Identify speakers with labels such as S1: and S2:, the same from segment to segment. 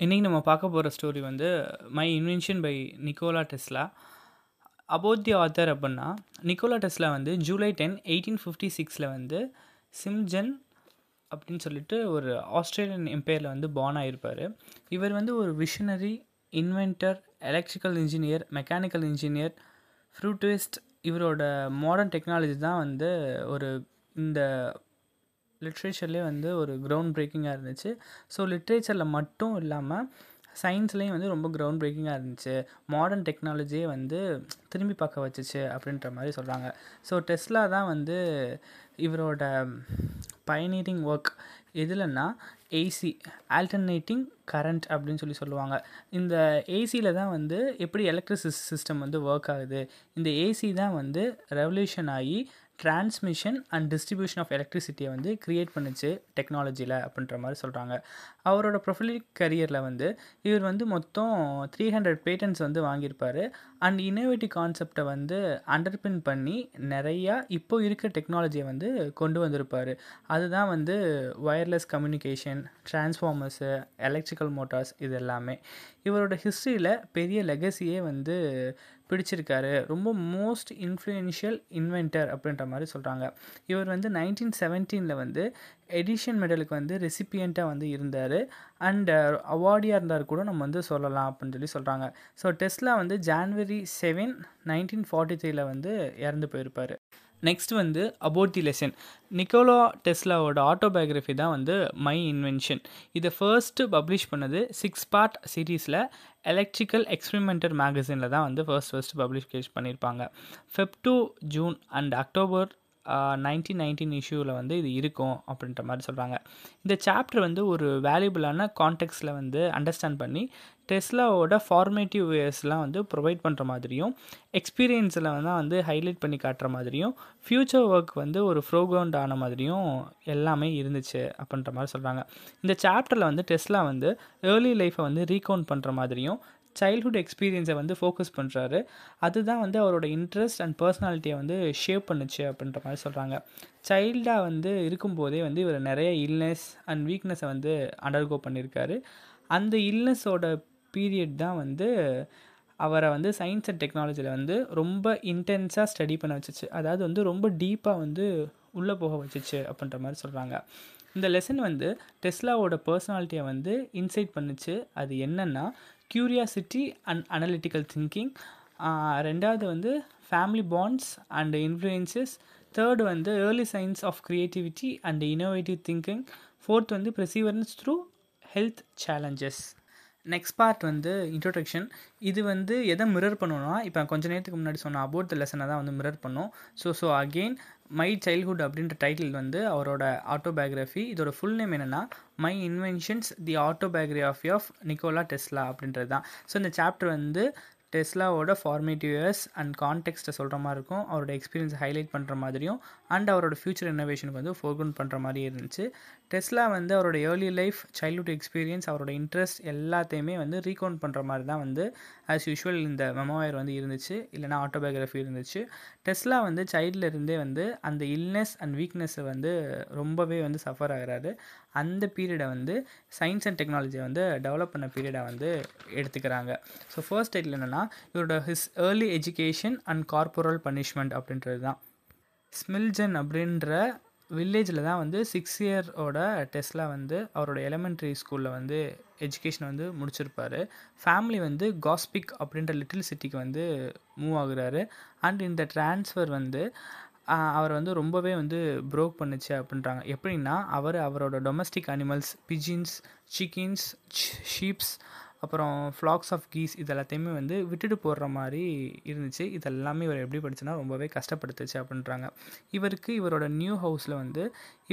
S1: இன்னைக்கு நம்ம பார்க்க போகிற ஸ்டோரி வந்து my invention by Nikola Tesla. About the author அப்படின்னா, நிக்கோலா டெஸ்லா வந்து ஜூலை 10, 1856 வந்து சிம்ஜன் அப்படின்னு சொல்லிட்டு ஒரு ஆஸ்திரேலியன் எம்பையரில் வந்து பார்ன் ஆகியிருப்பார். இவர் வந்து ஒரு visionary, inventor, electrical engineer, mechanical engineer, futurist. இவரோட மாடர்ன் டெக்னாலஜி தான் வந்து ஒரு இந்த லிட்ரேச்சர்லேயே வந்து ஒரு கிரவுண்ட் பிரேக்கிங்காக இருந்துச்சு. ஸோ லிட்ரேச்சரில் மட்டும் இல்லாமல் சயின்ஸ்லேயும் வந்து ரொம்ப கிரவுண்ட் பிரேக்கிங்காக இருந்துச்சு. மாடர்ன் டெக்னாலஜியே வந்து திரும்பி பார்க்க வச்சுச்சு அப்படின்ற மாதிரி சொல்கிறாங்க. ஸோ டெஸ்லா தான் வந்து இவரோட பயனீரிங் ஒர்க் எதுலன்னா ஏசி, ஆல்டர்னேட்டிங் கரண்ட் அப்படின்னு சொல்லுவாங்க. இந்த ஏசியில் தான் வந்து எப்படி சிஸ்டம் வந்து ஒர்க் ஆகுது. இந்த ஏசி தான் வந்து ரெவல்யூஷன் ஆகி டிரான்ஸ்மிஷன் அண்ட் டிஸ்ட்ரிபியூஷன் ஆஃப் எலக்ட்ரிசிட்டியை வந்து க்ரியேட் பண்ணிச்சு டெக்னாலஜியில் அப்படின்ற மாதிரி சொல்கிறாங்க. அவரோட ப்ரொஃபைலிக் கரியரில் வந்து இவர் வந்து மொத்தம் 300 பேட்டன்ட்ஸ் வந்து வாங்கியிருப்பார். அண்ட் இன்னோவேட்டிவ் கான்செப்டை வந்து அண்டர்பின் பண்ணி நிறையா இப்போ இருக்க டெக்னாலஜியை வந்து கொண்டு வந்திருப்பார். அதுதான் வந்து wireless communication, transformers, electrical Motors, இது எல்லாமே. இவரோட ஹிஸ்ட்ரியில் பெரிய லெகசியே வந்து பிடிச்சிருக்காரு. ரொம்ப மோஸ்ட் இன்ஃப்ளூயன்ஷியல் இன்வென்டர் அப்படின்ற மாதிரி சொல்கிறாங்க. இவர் வந்து 1917 வந்து எடிஷன் மெடலுக்கு வந்து ரெசிபியண்ட்டாக வந்து இருந்தார். அண்ட் அவார்டியாக இருந்தார் கூட நம்ம வந்து சொல்லலாம் அப்படின்னு சொல்கிறாங்க. ஸோ டெஸ்லா வந்து January 7, 1943 வந்து இறந்து போயிருப்பார். நெக்ஸ்ட் வந்து அபவுட் தி லெசன். நிக்கோலா டெஸ்லாவோட ஆட்டோபயோகிராஃபி தான் வந்து மை இன்வென்ஷன். இதை ஃபர்ஸ்ட்டு பப்ளிஷ் பண்ணது 6 பார்ட் சீரீஸில் எலக்ட்ரிக்கல் எக்ஸ்பெரிமெண்டர் மேகசினில் தான் வந்து ஃபர்ஸ்ட் பப்ளிஷ் பண்ணியிருப்பாங்க. Feb to June and October 1919 இஷ்யூவில் வந்து இது இருக்கும் அப்படின்ற மாதிரி சொல்கிறாங்க. இந்த சாப்டர் வந்து ஒரு வேல்யூபிளான கான்டெக்ஸ்டில் வந்து அண்டர்ஸ்டாண்ட் பண்ணி டெஸ்லாவோட ஃபார்மேட்டிவ் இயர்ஸ்லாம் வந்து ப்ரொவைட் பண்ணுற மாதிரியும், எக்ஸ்பீரியன்ஸில் வந்து ஹைலைட் பண்ணி காட்டுற மாதிரியும், ஃப்யூச்சர் ஒர்க் வந்து ஒரு ப்ரோக்ரவுண்ட் ஆன மாதிரியும் எல்லாமே இருந்துச்சு அப்படின்ற மாதிரி சொல்கிறாங்க. இந்த சாப்டரில் வந்து டெஸ்லா வந்து ஏர்லி லைஃப்பை வந்து ரீகவுண்ட் பண்ணுற மாதிரியும், சைல்ட்ஹுட் எக்ஸ்பீரியன்ஸை வந்து ஃபோக்கஸ் பண்ணுறாரு. அதுதான் வந்து அவரோட இன்ட்ரெஸ்ட் அண்ட் பர்சனாலிட்டியை வந்து ஷேப் பண்ணுச்சு அப்படின்ற மாதிரி சொல்கிறாங்க. சைல்டாக வந்து இருக்கும்போதே வந்து இவர் நிறைய இல்னஸ் அண்ட் வீக்னஸை வந்து அண்டர்கோ பண்ணியிருக்காரு. அந்த இல்னஸோட பீரியட் தான் வந்து அவரை வந்து சயின்ஸ் அண்ட் டெக்னாலஜியில் வந்து ரொம்ப இன்டென்ஸாக ஸ்டடி பண்ண வச்சிச்சு. அதாவது வந்து ரொம்ப டீப்பாக வந்து உள்ளே போக வச்சிச்சு அப்படின்ற மாதிரி சொல்கிறாங்க. இந்த லெசன் வந்து டெஸ்லாவோட பர்சனாலிட்டியை வந்து இன்சைட் பண்ணுச்சு. அது என்னென்னா கியூரியாசிட்டி அண்ட் அனலிட்டிக்கல் திங்கிங், ரெண்டாவது வந்து family bonds and influences, third வந்து early signs of creativity and innovative thinking, fourth வந்து perseverance through health challenges. Next part வந்து இன்ட்ரோடக்ஷன். இது வந்து எதை மிரர் பண்ணணும்னா, இப்போ கொஞ்சம் நேரத்துக்கு முன்னாடி சொன்ன அபவுட் த லெசனை தான் வந்து மிரர் பண்ணும். ஸோ அகெயின் மை சைல்ட்ஹுட் அப்படின்ற டைட்டில் வந்து அவரோட ஆட்டோபயோகிராஃபி. இதோட ஃபுல் நேம் என்னென்னா my inventions the autobiography of Nikola Tesla அப்படின்றது தான். ஸோ இந்த சாப்டர் வந்து டெஸ்லாவோட ஃபார்மேட்டிவ் இயர்ஸ் அண்ட் கான்டெக்ஸ்ட்டை சொல்கிற மாதிரி இருக்கும், அவரோட எக்ஸ்பீரியன்ஸை ஹைலைட் பண்ணுற மாதிரியும், அண்ட் அவரோட ஃபியூச்சர் இன்னோவேஷனுக்கு வந்து ஃபோர்க்ரவுண்ட் பண்ணுற மாதிரி இருந்துச்சு. டெஸ்லா வந்து அவரோட ஏர்லி லைஃப், சைல்ட்ஹுட் எக்ஸ்பீரியன்ஸ், அவரோட இன்ட்ரெஸ்ட் எல்லாத்தையுமே வந்து ரீகவுண்ட் பண்ணுற மாதிரி தான் வந்து ஆஸ் யூஷுவல் இந்த மெமோயர் வந்து இருந்துச்சு, இல்லைனா ஆட்டோபயோகிராஃபி இருந்துச்சு. டெஸ்லா வந்து சைல்ட்லேருந்தே வந்து அந்த இல்னஸ் அண்ட் வீக்னஸை வந்து ரொம்பவே வந்து சஃபர் ஆகிறாரு. அந்த பீரியடை வந்து சயின்ஸ் அண்ட் டெக்னாலஜியை வந்து டெவலப் பண்ண பீரியடை வந்து எடுத்துக்கிறாங்க. ஸோ ஃபர்ஸ்ட் டைட்டில் என்னென்னா இவரோட his early education and corporal punishment அப்படின்றது தான். ஸ்மில்ஜன் அப்படின்ற வில்லேஜில் தான் வந்து 6 இயரோட டெஸ்லா வந்து அவரோட எலிமெண்ட்ரி ஸ்கூலில் வந்து எஜுகேஷன் வந்து முடிச்சிருப்பார். ஃபேமிலி வந்து காஸ்பிக் அப்படின்ற லிட்டில் சிட்டிக்கு வந்து மூவ் ஆகுறாரு. அண்ட் இந்த ட்ரான்ஸ்ஃபர் வந்து அவர் வந்து ரொம்பவே வந்து ப்ரோக் பண்ணுச்சு அப்படின்றாங்க. எப்படின்னா அவரோட டொமஸ்டிக் அனிமல்ஸ், பிஜின்ஸ், சிக்கின்ஸ், ஷீப்ஸ், அப்புறம் ஃப்ளாக்ஸ் ஆஃப் கீஸ், இது எல்லாத்தையுமே வந்து விட்டுட்டு போடுற மாதிரி இருந்துச்சு. இதெல்லாமே இவர் எப்படி படிச்சுன்னா ரொம்பவே கஷ்டப்படுத்துச்சு அப்படின்றாங்க. இவரோட நியூ ஹவுஸில் வந்து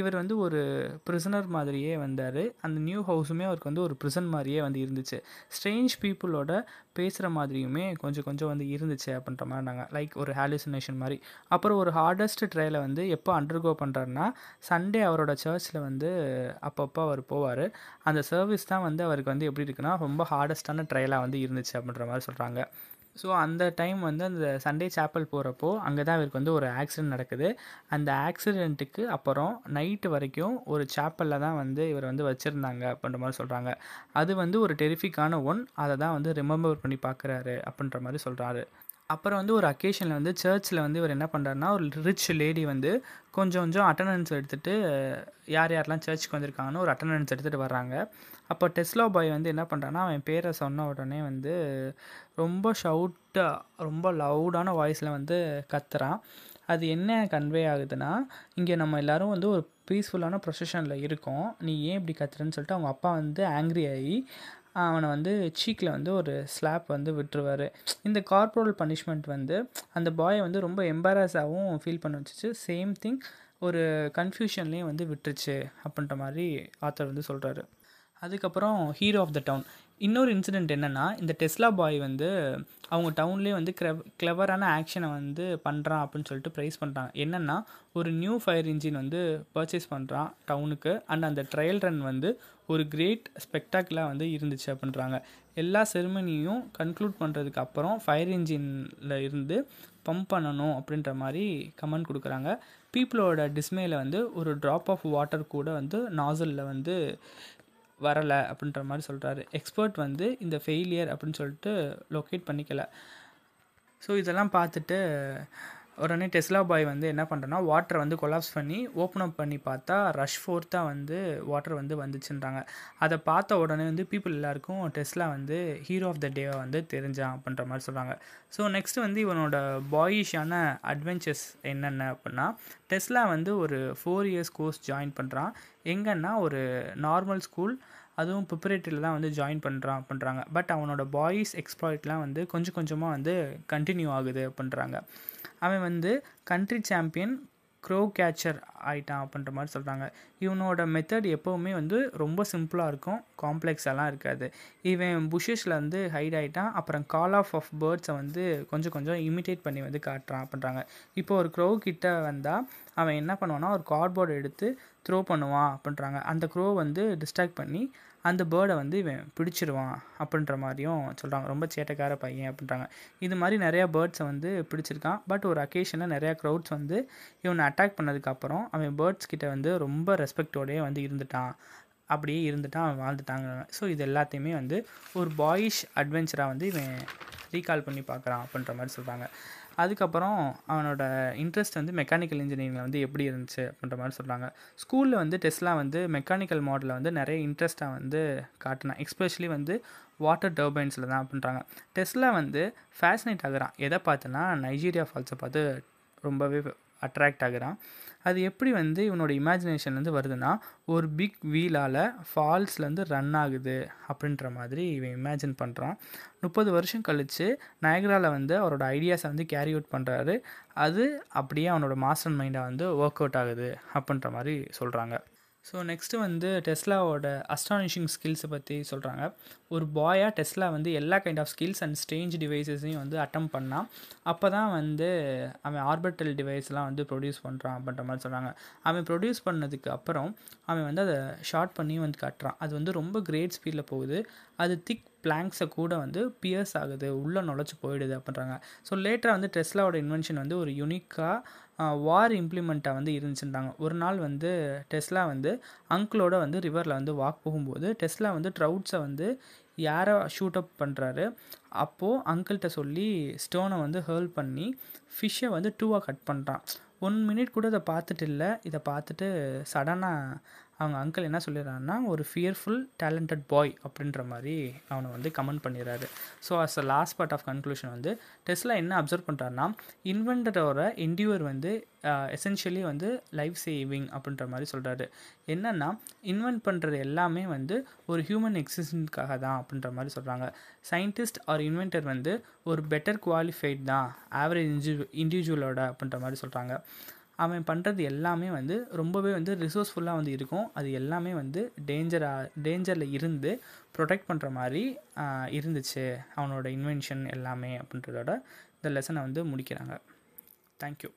S1: இவர் வந்து ஒரு ப்ரிசனர் மாதிரியே வந்தார். அந்த நியூ ஹவுஸுமே அவருக்கு வந்து ஒரு ப்ரிசன் மாதிரியே வந்து இருந்துச்சு. ஸ்ட்ரேஞ்ச் பீப்புளோட பேசுகிற மாதிரியுமே கொஞ்சம் வந்து இருந்துச்சு அப்படின்ற மாதிரி நாங்கள் லைக் ஒரு ஹாலுசினேஷன் மாதிரி. அப்புறம் ஒரு ஹார்டஸ்ட் ட்ரையலை வந்து எப்போ அண்டர்கோ பண்ணுறாருன்னா, சண்டே அவரோட சர்ச்சில் வந்து அப்பப்போ அவர் போவார். அந்த சர்வீஸ் தான் வந்து அவருக்கு வந்து எப்படி இருக்குன்னா ரொம்ப ஹார்டஸ்டான ட்ரையலாக வந்து இருந்துச்சு அப்படின்ற மாதிரி சொல்கிறாங்க. ஸோ அந்த டைம் வந்து அந்த சண்டே சாப்பல் போகிறப்போ அங்கே தான் இவருக்கு வந்து ஒரு ஆக்சிடென்ட் நடக்குது. அந்த ஆக்சிடெண்ட்டுக்கு அப்புறம் நைட்டு வரைக்கும் ஒரு சாப்பலில் தான் வந்து இவர் வந்து வச்சுருந்தாங்க அப்படின்ற மாதிரி சொல்கிறாங்க. அது வந்து ஒரு டெரிஃபிக்கான ஒன். அதை தான் வந்து ரிமெம்பர் பண்ணி பார்க்குறாரு அப்படின்ற மாதிரி சொல்கிறாரு. அப்புறம் வந்து ஒரு அக்கேஷனில் வந்து சர்ச்சில் வந்து இவர் என்ன பண்ணுறாருனா, ஒரு ரிச் லேடி வந்து கொஞ்சம் கொஞ்சம் அட்டண்டன்ஸ் எடுத்துகிட்டு யார் யாரெல்லாம் சர்ச்சுக்கு வந்திருக்காங்கன்னு ஒரு அட்டண்டன்ஸ் எடுத்துகிட்டு வர்றாங்க. அப்போ டெஸ்லா பாய் வந்து என்ன பண்ணுறான்னா, அவன் பேரை சொன்ன உடனே வந்து ரொம்ப ஷவுட்டாக ரொம்ப லவுடான வாய்ஸில் வந்து கத்துறான். அது என்ன கன்வே ஆகுதுன்னா, இங்கே நம்ம எல்லோரும் வந்து ஒரு பீஸ்ஃபுல்லான ப்ரொசஷனில் இருக்கோம், நீ ஏன் இப்படி கத்துறன்னு சொல்லிட்டு அவங்க அப்பா வந்து ஆங்க்ரி ஆகி அவனை வந்து சீக்கில் வந்து ஒரு ஸ்லாப் வந்து விட்டுருவார். இந்த கார்பரல் பனிஷ்மெண்ட் வந்து அந்த பாயை வந்து ரொம்ப எம்பாரஸாகவும் ஃபீல் பண்ண வச்சுச்சு. சேம் திங் ஒரு கன்ஃபியூஷன்லேயும் வந்து விட்டுருச்சு அப்படின்ற மாதிரி ஆத்தர் வந்து சொல்கிறாரு. அதுக்கப்புறம் ஹீரோ ஆஃப் த டவுன். இன்னொரு இன்சிடெண்ட் என்னென்னா, இந்த டெஸ்லா பாய் வந்து அவங்க டவுன்லேயே வந்து கிளவரான ஆக்ஷனை வந்து பண்ணுறான் அப்படின்னு சொல்லிட்டு ப்ரைஸ் பண்ணுறாங்க. என்னென்னா, ஒரு நியூ ஃபயர் இன்ஜின் வந்து பர்ச்சேஸ் பண்ணுறான் டவுனுக்கு. அண்ட் அந்த ட்ரையல் ரன் வந்து ஒரு கிரேட் ஸ்பெக்டாக்குலாக வந்து இருந்துச்சு அப்படின்றாங்க. எல்லா செரிமனியும் கன்க்ளூட் பண்ணுறதுக்கு அப்புறம் ஃபயர் இன்ஜினில் இருந்து பம்ப் பண்ணணும் அப்படின்ற மாதிரி கமெண்ட் கொடுக்குறாங்க. பீப்புளோட டிஸ்மேல வந்து ஒரு ட்ராப் ஆஃப் வாட்டர் கூட வந்து நாசலில் வந்து வரலை அப்படின்ற மாதிரி சொல்கிறாரு. எக்ஸ்பர்ட் வந்து இந்த ஃபெயிலியர் அப்படின்னு சொல்லிட்டு லொக்கேட் பண்ணிக்கல. ஸோ இதெல்லாம் பார்த்துட்டு உடனே டெஸ்லா பாய் வந்து என்ன பண்ணுறேன்னா, வாட்டரை வந்து கொலாப்ஸ் பண்ணி ஓப்பன் அப் பண்ணி பார்த்தா ரஷ் ஃபோர்த்தாக வந்து வாட்டர் வந்து வந்துச்சுன்றாங்க. அதை பார்த்த உடனே வந்து பீப்புள் எல்லாருக்கும் டெஸ்லா வந்து ஹீரோ ஆஃப் த டேவை வந்து தெரிஞ்சான் அப்படின்ற மாதிரி சொல்கிறாங்க. ஸோ நெக்ஸ்ட் வந்து இவனோட பாயிஷான அட்வென்ச்சர்ஸ் என்னென்ன அப்படின்னா, டெஸ்லா வந்து ஒரு 4 இயர்ஸ் கோர்ஸ் ஜாயின் பண்ணுறான். எங்கன்னா ஒரு நார்மல் ஸ்கூல், அதுவும் ப்ரிப்பரேட்டரியில் தான் வந்து ஜாயின் பண்ணுறான் அப்படின்றாங்க. பட் அவனோட பாய்ஸ் எக்ஸ்ப்ளாய்ட்லாம் வந்து கொஞ்சம் கொஞ்சமாக வந்து கண்டினியூ ஆகுது அப்படின்றாங்க. அவன் வந்து கண்ட்ரி சாம்பியன் க்ரோ கேச்சர் ஆகிட்டான் அப்படின்ற மாதிரி சொல்கிறாங்க. இவனோட மெத்தட் எப்போவுமே வந்து ரொம்ப சிம்பிளாக இருக்கும், காம்ப்ளெக்ஸெல்லாம் இருக்காது. இவன் புஷஸில் வந்து ஹைட் ஆகிட்டான். அப்புறம் கால் ஆஃப் பேர்ட்ஸை வந்து கொஞ்சம் கொஞ்சம் இமிட்டேட் பண்ணி வந்து காட்டுறான் அப்படின்றாங்க. இப்போ ஒரு க்ரோ கிட்ட வந்தால் அவன் என்ன பண்ணுவான்னா, ஒரு கார்ட்போர்டு எடுத்து த்ரோ பண்ணுவான் அப்படின்றாங்க. அந்த க்ரோ வந்து டிஸ்ட்ராக்ட் பண்ணி அந்த பேர்டை வந்து இவன் பிடிச்சிருவான் அப்படின்ற மாதிரியும் சொல்கிறாங்க. ரொம்ப சேட்டைக்கார பையன் அப்படின்றாங்க. இது மாதிரி நிறையா பேர்ட்ஸை வந்து பிடிச்சிருக்கான். பட் ஒரு அக்கேஷனில் நிறையா க்ரௌட்ஸ் வந்து இவனை அட்டாக் பண்ணதுக்கப்புறம் அவன் பேர்ட்ஸ் கிட்ட வந்து ரொம்ப ரெஸ்பெக்டோடையே வந்து இருந்துட்டான். அப்படியே இருந்துட்டான், அவன் வாழ்ந்துட்டாங்க. ஸோ இது எல்லாத்தையுமே வந்து ஒரு பாயிஷ் அட்வென்ச்சராக வந்து இவன் ரீகால் பண்ணி பார்க்குறான் அப்படின்ற மாதிரி சொல்கிறாங்க. அதுக்கப்புறம் அவனோட இன்ட்ரெஸ்ட் வந்து மெக்கானிக்கல் இன்ஜினியரிங்கில் வந்து எப்படி இருந்துச்சு அப்படின்ற மாதிரி சொல்கிறாங்க. ஸ்கூலில் வந்து டெஸ்லா வந்து மெக்கானிக்கல் மாடலில் வந்து நிறைய இன்ட்ரெஸ்ட்டாக வந்து காட்டினான். எஸ்பெஷலி வந்து வாட்டர் டர்பைன்ஸில் தான் அப்படின்றாங்க. டெஸ்லா வந்து ஃபேசினேட் ஆகுறான். எதை பார்த்துன்னா, நைஜீரியா ஃபால்ஸை பார்த்து ரொம்பவே அட்ராக்ட் ஆகுறான். அது எப்படி வந்து இவனோட இமேஜினேஷன்லேருந்து வருதுன்னா, ஒரு பிக் வீலால் ஃபால்ஸ்லேருந்து ரன் ஆகுது அப்படின்ற மாதிரி இவன் இமேஜின் பண்ணுறான். 30 வருஷம் கழித்து நயகராவில் வந்து அவரோட ஐடியாஸை வந்து கேரி அவுட் பண்ணுறாரு. அது அப்படியே அவனோட மாஸ்டர் மைண்டாக வந்து ஒர்க் அவுட் ஆகுது அப்படின்ற மாதிரி சொல்கிறாங்க. ஸோ நெக்ஸ்ட்டு வந்து டெஸ்லாவோட அஸ்டானிஷிங் ஸ்கில்ஸை பற்றி சொல்கிறாங்க. ஒரு பாயாக டெஸ்லா வந்து எல்லா kind of skills and strange டிவைஸஸையும் வந்து அட்டம் பண்ணான். அப்போ தான் வந்து அவன் ஆர்பிட்டல் டிவைஸ்லாம் வந்து ப்ரொடியூஸ் பண்ணுறான் அப்படின்ற மாதிரி சொல்கிறாங்க. அவன் ப்ரொடியூஸ் பண்ணதுக்கு அப்புறம் அவன் வந்து அதை ஷார்ட் பண்ணி வந்து காட்டுறான். அது வந்து ரொம்ப கிரேட் ஸ்பீடில் போகுது. அது திக் பிளாங்க்ஸை கூட வந்து பியர்ஸ் ஆகுது, உள்ளே நுழைச்சி போயிடுது அப்படின்றாங்க. ஸோ லேட்டராக வந்து டெஸ்லாவோட இன்வென்ஷன் வந்து ஒரு யூனிக்காக வார் இம்ப்ளிமெண்ட்டாக வந்து இருந்துச்சுட்டாங்க. ஒரு நாள் வந்து டெஸ்லா வந்து அங்கிளோட வந்து ரிவரில் வந்து வாக் போகும்போது டெஸ்லா வந்து ட்ரவுட்ஸை வந்து யாரை ஷூட் அப் பண்ணுறாரு. அப்போது அங்கிள்கிட்ட சொல்லி ஸ்டோனை வந்து ஹேர்ல் பண்ணி ஃபிஷ்ஷை வந்து 2ஆக கட் பண்ணுறான். 1 மினிட் கூட இதை பார்த்துட்டு இல்லை. இதை பார்த்துட்டு சடனாக அவங்க அங்கிள் என்ன சொல்லிடுறாருன்னா, ஒரு ஃபியர்ஃபுல் டேலண்டட் பாய் அப்படின்ற மாதிரி அவனை வந்து கமெண்ட் பண்ணிடுறாரு. So as a last part of conclusion வந்து டெஸ்லா என்ன அப்சர்வ் பண்ணுறாருன்னா, இன்வென்டரோட என்டியூர் வந்து எசென்ஷியலி வந்து லைஃப் சேவிங் அப்படின்ற மாதிரி சொல்கிறாரு. என்னென்னா, இன்வென்ட் பண்ணுறது எல்லாமே வந்து ஒரு ஹியூமன் எக்ஸிஸ்டன்ஸ்க்காக தான் அப்படின்ற மாதிரி சொல்கிறாங்க. சயின்டிஸ்ட் ஆர் இன்வென்டர் வந்து ஒரு பெட்டர் குவாலிஃபைட் தான் ஆவரேஜ் இண்டிவிஜுவலோட அப்படின்ற மாதிரி சொல்கிறாங்க. அவன் பண்ணுறது எல்லாமே வந்து ரொம்பவே வந்து ரிசோர்ஸ்ஃபுல்லாக வந்து இருக்கும். அது எல்லாமே வந்து டேஞ்சரில் இருந்து ப்ரொடெக்ட் பண்ணுற மாதிரி இருந்துச்சு அவனோட இன்வென்ஷன் எல்லாமே அப்படின்றதோட இந்த லெசனை வந்து முடிக்கிறாங்க. தேங்க்யூ.